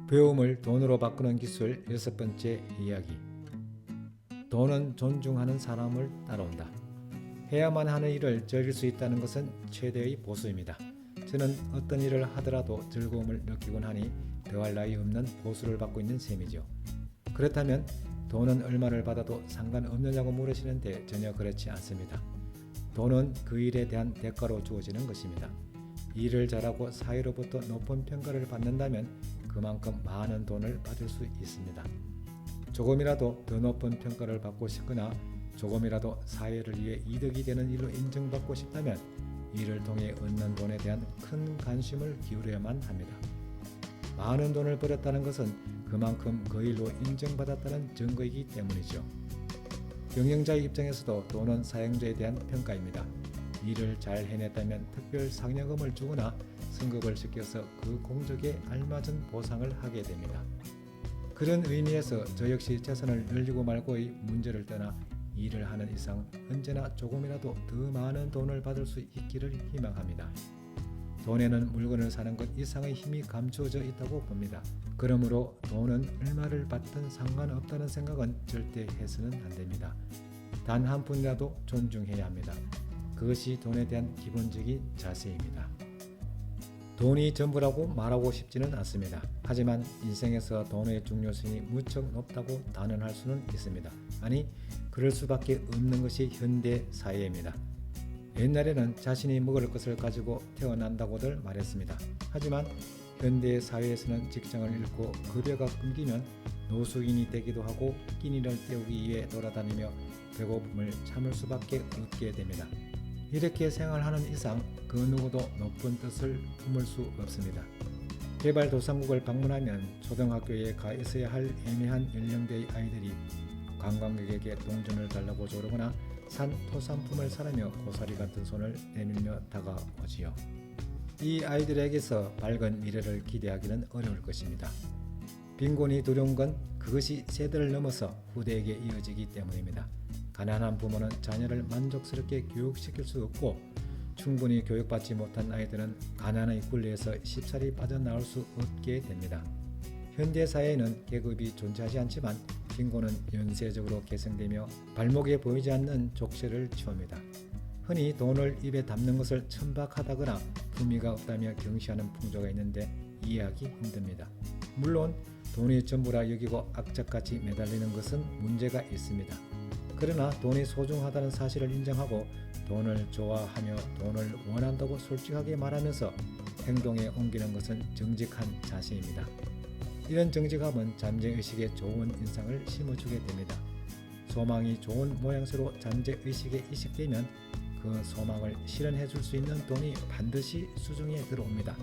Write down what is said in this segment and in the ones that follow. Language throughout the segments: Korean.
배움을 돈으로 바꾸는 기술 여섯 번째 이야기. 돈은 존중하는 사람을 따라온다. 해야만 하는 일을 즐길 수 있다는 것은 최대의 보수입니다. 저는 어떤 일을 하더라도 즐거움을 느끼곤 하니 더할 나위 없는 보수를 받고 있는 셈이죠. 그렇다면 돈은 얼마를 받아도 상관없느냐고 물으시는데 전혀 그렇지 않습니다. 돈은 그 일에 대한 대가로 주어지는 것입니다. 일을 잘하고 사회로부터 높은 평가를 받는다면 그만큼 많은 돈을 받을 수 있습니다. 조금이라도 더 높은 평가를 받고 싶거나 조금이라도 사회를 위해 이득이 되는 일로 인정받고 싶다면 이를 통해 얻는 돈에 대한 큰 관심을 기울여야만 합니다. 많은 돈을 벌었다는 것은 그만큼 그 일로 인정받았다는 증거이기 때문이죠. 경영자의 입장에서도 돈은 사용자에 대한 평가입니다. 일을 잘 해냈다면 특별 상여금을 주거나 승급을 시켜서 그 공적에 알맞은 보상을 하게 됩니다. 그런 의미에서 저 역시 재산을 늘리고 말고의 문제를 떠나 일을 하는 이상 언제나 조금이라도 더 많은 돈을 받을 수 있기를 희망합니다. 돈에는 물건을 사는 것 이상의 힘이 감추어져 있다고 봅니다. 그러므로 돈은 얼마를 받든 상관없다는 생각은 절대 해서는 안 됩니다. 단 한 푼이라도 존중해야 합니다. 그것이 돈에 대한 기본적인 자세입니다. 돈이 전부라고 말하고 싶지는 않습니다. 하지만 인생에서 돈의 중요성이 무척 높다고 단언할 수는 있습니다. 아니, 그럴 수밖에 없는 것이 현대 사회입니다. 옛날에는 자신이 먹을 것을 가지고 태어난다고들 말했습니다. 하지만 현대 사회에서는 직장을 잃고 급여가 끊기면 노숙인이 되기도 하고 끼니를 때우기 위해 돌아다니며 배고픔을 참을 수밖에 없게 됩니다. 이렇게 생활하는 이상 그 누구도 높은 뜻을 품을 수 없습니다. 개발도상국을 방문하면 초등학교에 가 있어야 할 애매한 연령대의 아이들이 관광객에게 동전을 달라고 조르거나 산 토산품을 사려며 고사리 같은 손을 내밀며 다가오지요. 이 아이들에게서 밝은 미래를 기대하기는 어려울 것입니다. 빈곤이 두려운 건 그것이 세대를 넘어서 후대에게 이어지기 때문입니다. 가난한 부모는 자녀를 만족스럽게 교육시킬 수 없고 충분히 교육받지 못한 아이들은 가난의 굴레에서 쉽사리 빠져나올 수 없게 됩니다. 현대사회에는 계급이 존재하지 않지만 빈곤은 연쇄적으로 계승되며 발목에 보이지 않는 족쇄를 치웁니다. 흔히 돈을 입에 담는 것을 천박하다거나 품위가 없다며 경시하는 풍조가 있는데 이해하기 힘듭니다. 물론 돈이 전부라 여기고 악착같이 매달리는 것은 문제가 있습니다. 그러나 돈이 소중하다는 사실을 인정하고 돈을 좋아하며 돈을 원한다고 솔직하게 말하면서 행동에 옮기는 것은 정직한 자세입니다. 이런 정직함은 잠재의식에 좋은 인상을 심어주게 됩니다. 소망이 좋은 모양새로 잠재의식에 이식되면 그 소망을 실현해 줄 수 있는 돈이 반드시 수중에 들어옵니다.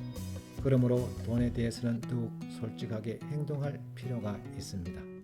그러므로 돈에 대해서는 더욱 솔직하게 행동할 필요가 있습니다.